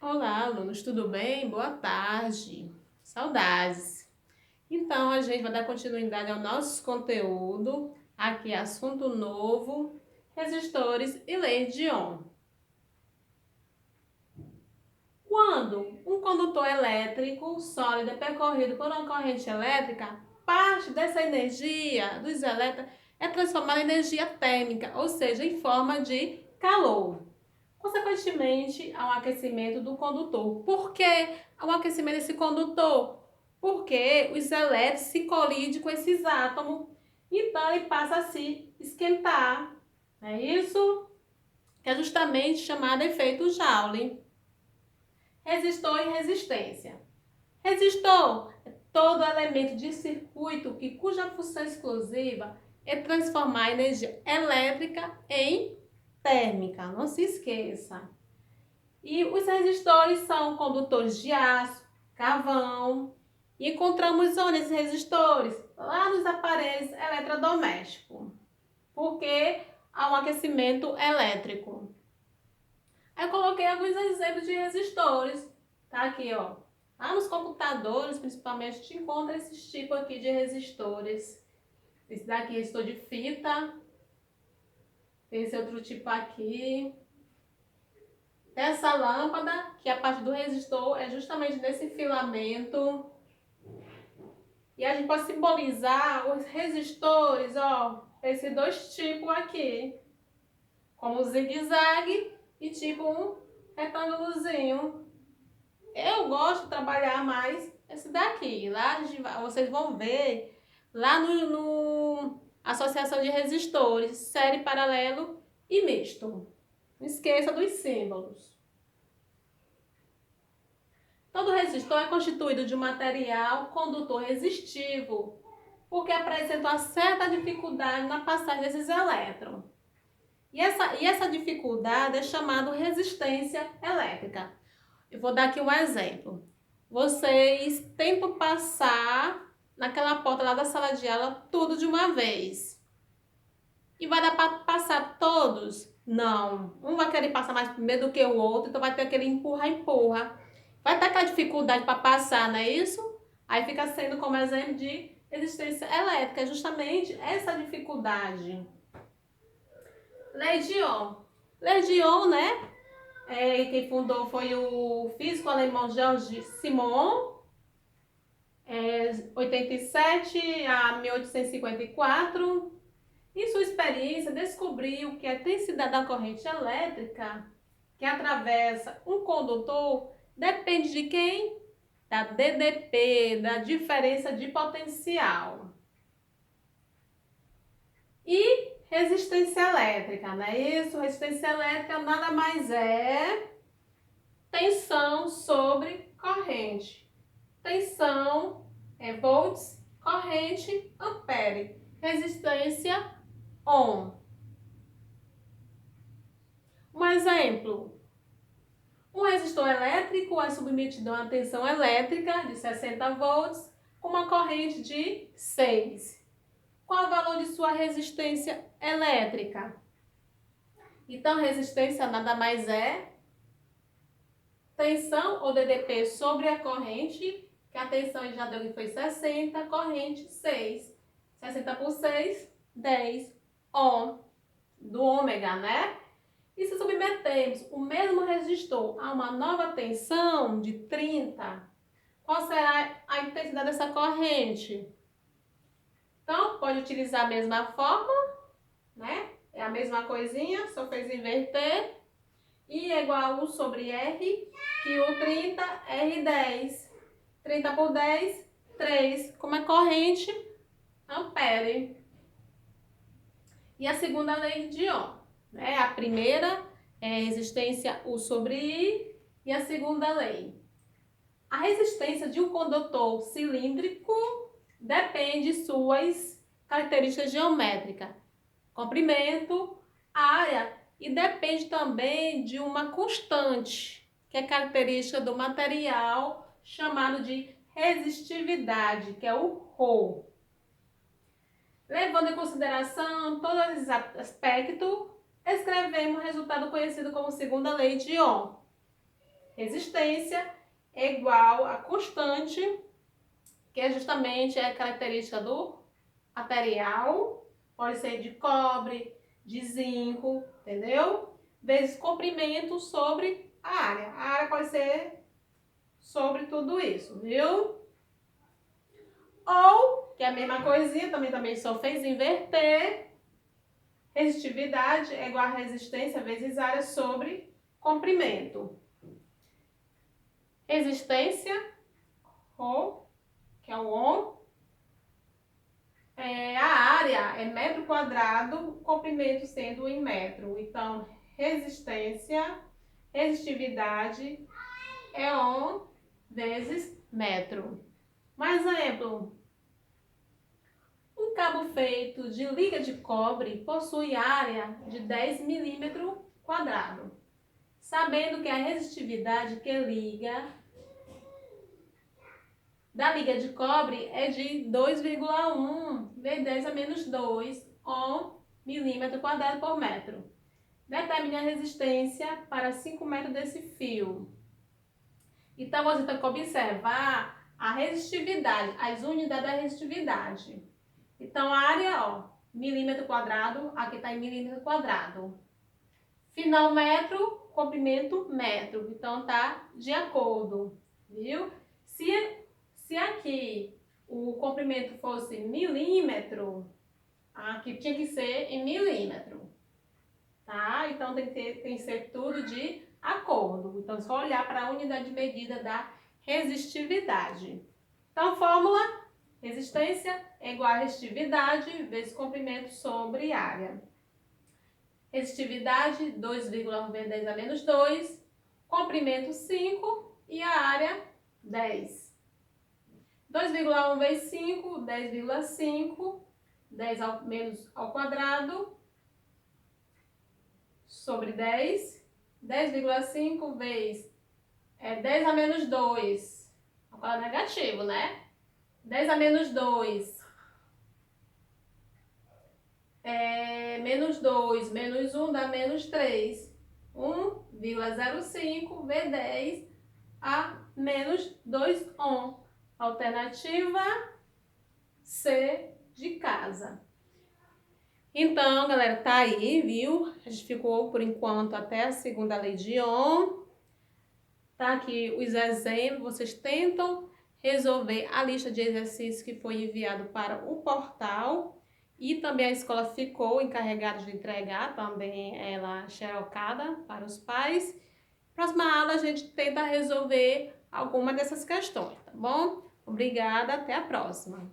Olá, alunos, tudo bem? Boa tarde. Saudades. Então, a gente vai dar continuidade ao nosso conteúdo. Aqui, assunto novo, resistores e leis de Ohm. Quando um condutor elétrico sólido é percorrido por uma corrente elétrica, parte dessa energia dos elétrons é transformada em energia térmica, ou seja, em forma de calor. Consequentemente, ao aquecimento do condutor. Por que ao aquecimento desse condutor? Porque os elétrons se colidem com esses átomos, então ele passa a se esquentar. É isso que é justamente chamado efeito Joule. Resistor e resistência. Resistor é todo elemento de circuito cuja função exclusiva é transformar a energia elétrica em térmica. Não se esqueça. E os resistores são condutores de aço, carvão. E encontramos onde esses resistores? Lá nos aparelhos eletrodomésticos. Porque há um aquecimento elétrico. Aí eu coloquei alguns exemplos de resistores. Tá aqui, ó. Lá nos computadores, principalmente, a gente encontra esses tipos aqui de resistores. Esse daqui é resistor de fita. Tem esse outro tipo aqui. Essa lâmpada, que a parte do resistor é justamente desse filamento. E a gente pode simbolizar os resistores, ó, esses dois tipos aqui. Como zigue-zague e tipo um retângulozinho. Eu gosto de trabalhar mais esse daqui. Lá vocês vão ver, lá no Associação de Resistores, série paralelo e misto. Não esqueça dos símbolos. Todo resistor é constituído de um material condutor resistivo, porque apresenta uma certa dificuldade na passagem desses elétrons. E essa dificuldade é chamada resistência elétrica. Eu vou dar aqui um exemplo. Vocês tentam passar naquela porta lá da sala de aula tudo de uma vez. E vai dar para passar todos? Não. Um vai querer passar mais primeiro do que o outro, então vai ter aquele empurra-empurra. Vai ter aquela dificuldade para passar, não é isso? Aí fica sendo como exemplo de resistência elétrica, justamente essa dificuldade. Lei de Ohm. Lei de Ohm, né? Quem fundou foi o físico alemão George Simon, 87 a 1854. Em sua experiência, descobriu que a intensidade da corrente elétrica que atravessa um condutor depende de quem? Da DDP, da diferença de potencial. E resistência elétrica, não é isso? Resistência elétrica nada mais é tensão sobre corrente. Tensão é volts, corrente, ampere. Resistência, ohm. Um exemplo. Um resistor elétrico é submetido a uma tensão elétrica de 60 volts com uma corrente de 6. Qual o valor de sua resistência elétrica? Então, resistência nada mais é tensão ou DDP sobre a corrente, que a tensão já deu que foi 60, corrente 6. 60 por 6, 10 ohm do ômega, né? E se submetemos o mesmo resistor a uma nova tensão de 30, qual será a intensidade dessa corrente? Então, pode utilizar a mesma forma, né? É a mesma coisinha, só fez inverter. I é igual a 1 sobre R, que o 30, R10. 30 por 10, 3. Como é corrente, ampere. E a segunda lei de Ohm, né? A primeira é resistência U sobre I e a segunda lei. A resistência de um condutor cilíndrico depende de suas características geométricas. Comprimento, área e depende também de uma constante, que é característica do material chamado de resistividade, que é o ρ. Levando em consideração todos esses aspectos, escrevemos o resultado conhecido como segunda lei de Ohm. resistência é igual a constante, que é justamente a característica do material, pode ser de cobre, de zinco, entendeu? Vezes comprimento sobre a área. A área pode ser sobre tudo isso, viu? Ou, que é a mesma coisinha, também só fez inverter, resistividade é igual a resistência vezes área sobre comprimento. Resistência, Rho, que é o Ohm, a área é metro quadrado, comprimento sendo em metro. Então, resistividade é Ohm vezes metro. Mais exemplo, um cabo feito de liga de cobre possui área de 10 milímetros quadrados. Sabendo que a resistividade que liga da liga de cobre é de 2,1 vezes 10 a menos 2 ohm milímetro quadrado por metro. Determine a resistência para 5 metros desse fio. Então, você tem que observar a resistividade, as unidades da resistividade. Então, a área, ó, milímetro quadrado, aqui está em milímetro quadrado. Final metro, comprimento metro. Então, tá de acordo, viu? Se aqui o comprimento fosse milímetro, aqui tinha que ser em milímetro, tá? Então, tem que ser tudo de acordo. Então, é só olhar para a unidade de medida da resistividade. Então, fórmula: resistência é igual a resistividade vezes comprimento sobre área. Resistividade 2,1 vezes 10 a menos 2, comprimento 5 e a área 10. 2,1 vezes 5, 10,5, 10 ao menos ao quadrado, sobre 10, 10,5 vezes 10 a menos 2, ao quadrado negativo, né? 10 a menos 2, menos 2, menos 1 dá menos 3. 1,05 vezes 10 a menos 2 ohm. Alternativa C de casa. Então, galera, tá aí, viu? A gente ficou, por enquanto, até a segunda lei de Ohm. Tá aqui os exemplos. Vocês tentam resolver a lista de exercícios que foi enviado para o portal. E também a escola ficou encarregada de entregar também ela xerocada para os pais. Próxima aula a gente tenta resolver alguma dessas questões, tá bom? Obrigada, até a próxima.